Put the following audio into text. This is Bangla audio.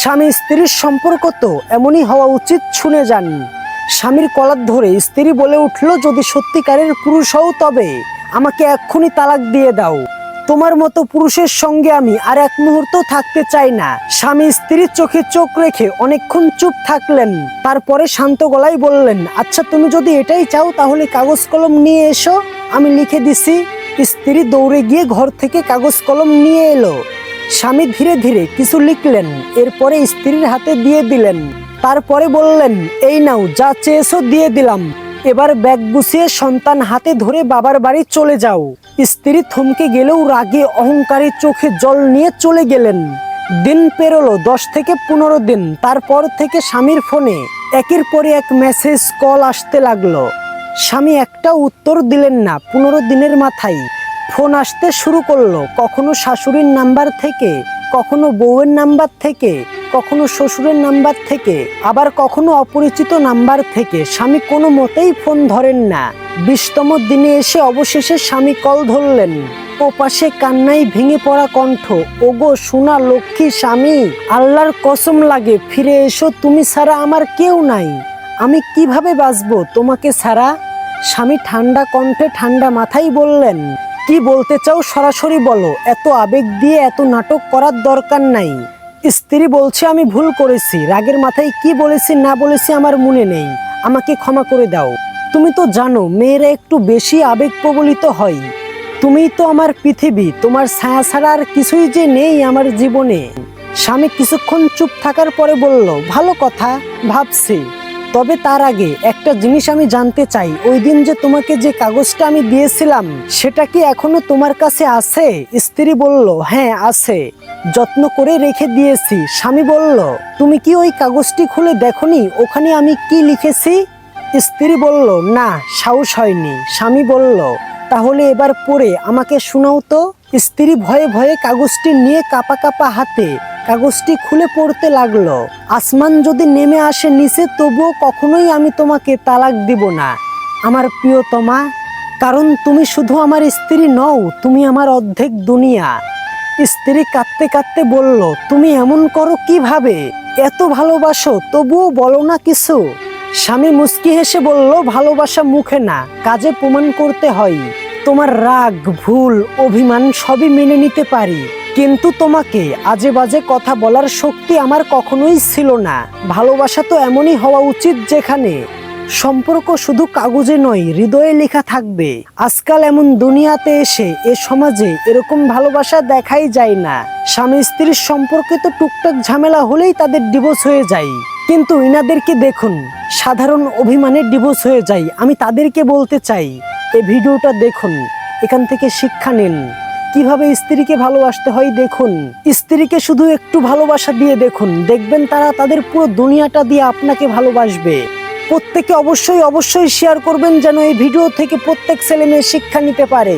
স্বামী স্ত্রীর সম্পর্ক তো এমনই হওয়া উচিত। শুনে যান। স্বামীর কলার ধরে স্ত্রী বলে উঠল, যদি সত্যিকারের পুরুষ হও তবে আমাকে এক্ষুনি তালাক দিয়ে দাও। তোমার মতো পুরুষের সঙ্গে আমি আর এক মুহূর্ত থাকতে চাই না। স্বামী স্ত্রীর চোখে চোখ রেখে অনেকক্ষণ চুপ থাকলেন। তারপরে শান্ত গলায় বললেন, আচ্ছা তুমি যদি এটাই চাও তাহলে কাগজ কলম নিয়ে এসো, আমি লিখে দিছি। স্ত্রী দৌড়ে গিয়ে ঘর থেকে কাগজ কলম নিয়ে এলো। স্বামী ধীরে ধীরে কিছু লিখলেন, এরপরে স্ত্রীর হাতে দিয়ে দিলেন। তারপরে বললেন, এই নাও, যা চেয়েছো দিয়ে দিলাম, এবার ব্যাগ গুছিয়ে সন্তান হাতে ধরে বাবার বাড়ি চলে যাও। স্ত্রী থমকে গেলেও রাগে অহংকারে চোখে জল নিয়ে চলে গেলেন। দিন পেরোলো 10 থেকে 15 দিন। তারপর থেকে স্বামীর ফোনে একের পর এক মেসেজ কল আসতে লাগলো। স্বামী একটা উত্তর দিলেন না। 15 দিনের মাথায় ফোন আসতে শুরু করলো, কখনো শাশুড়ির নাম্বার থেকে, কখনো বউয়ের নাম্বার থেকে, কখনো শ্বশুরের নাম্বার থেকে, আবার কখনো অপরিচিত নাম্বার থেকে। স্বামী কোনো মতেই ফোন ধরেন না। 20তম দিনে এসে অবশেষে স্বামী কল ধরলেন। ওপাশে কান্নায় ভেঙে পড়া কণ্ঠ, ওগো সোনা লক্ষ্মী স্বামী, আল্লাহর কসম লাগে ফিরে এসো, তুমি ছাড়া আমার কেউ নাই, আমি কিভাবে বাঁচবো তোমাকে ছাড়া। স্বামী ঠান্ডা কণ্ঠে ঠান্ডা মাথায় বললেন, কি বলতে চাও সরাসরি বলো, এত আবেগ দিয়ে এত নাটক করার দরকার নাই। স্ত্রী বলছে, আমি ভুল করেছি, রাগের মাথায় কি বলেছি না বলেছি আমার মনে নেই, আমাকে ক্ষমা করে দাও। তুমি তো জানো মেয়েরা একটু বেশি আবেগ প্রবলিত হয়। তুমিই তো আমার পৃথিবী, তোমার ছায়া ছাড়া আর কিছুই যে নেই আমার জীবনে। স্বামী কিছুক্ষণ চুপ থাকার পরে বলল, ভালো কথা, ভাবছি। তবে তার আগে একটা জিনিস আমি জানতে চাই, ওই দিন যে তোমাকে যে কাগজটা আমি দিয়েছিলাম সেটা কি এখনো তোমার কাছে আছে? স্ত্রী বলল, হ্যাঁ আছে, যত্ন করে রেখে দিয়েছি। স্বামী বলল, তুমি কি ওই কাগজটি খুলে দেখোনি ওখানে আমি কি লিখেছি? স্ত্রী বলল, না, সাহস হয়নি। স্বামী বলল, তাহলে এবার পড়ে আমাকে শোনাও তো। স্ত্রী ভয়ে ভয়ে কাগজটি নিয়ে কাঁপা কাঁপা হাতে কাগজটি খুলে পড়তে লাগলো। আসমান যদি নেমে আসে নিচে, তবুও কখনোই আমি তোমাকে তালাক দিব না আমার প্রিয়তমা, কারণ তুমি শুধু আমার স্ত্রী নও, তুমি আমার অর্ধেক দুনিয়া। স্ত্রী কাঁদতে কাঁদতে বলল, তুমি এমন করো কিভাবে? এত ভালোবাসো তবুও বলো না কিছু? স্বামী মুচকি হেসে বলল, ভালোবাসা মুখে না, কাজে প্রমাণ করতে হয়। তোমার রাগ, ভুল, অভিমান সবই মেনে নিতে পারি, কিন্তু তোমাকে আজে বাজে কথা বলার শক্তি আমার কখনোই ছিল না। ভালোবাসা তো এমনই হওয়া উচিত যেখানে সম্পর্ক শুধু কাগজে নয়, হৃদয়ে লেখা থাকবে। আজকাল এমন দুনিয়াতে এসে এ সমাজে এরকম ভালোবাসা দেখাই যায় না। স্বামী স্ত্রীর সম্পর্কে তো টুকটাক ঝামেলা হলেই তাদের ডিভোর্স হয়ে যায়, কিন্তু ইনাদেরকে দেখুন, সাধারণ অভিমানে ডিভোর্স হয়ে যায়। আমি তাদেরকে বলতে চাই, এই ভিডিওটা দেখুন, এখান থেকে শিক্ষা নিন, কিভাবে স্ত্রীকে ভালোবাসতে হয় দেখুন। স্ত্রীকে শুধু একটু ভালোবাসা দিয়ে দেখুন, দেখবেন তারা তাদের পুরো দুনিয়াটা দিয়ে আপনাকে ভালোবাসবে। প্রত্যেকে অবশ্যই শেয়ার করবেন, যেন এই ভিডিও থেকে প্রত্যেক ছেলে মেয়ে শিক্ষা নিতে পারে।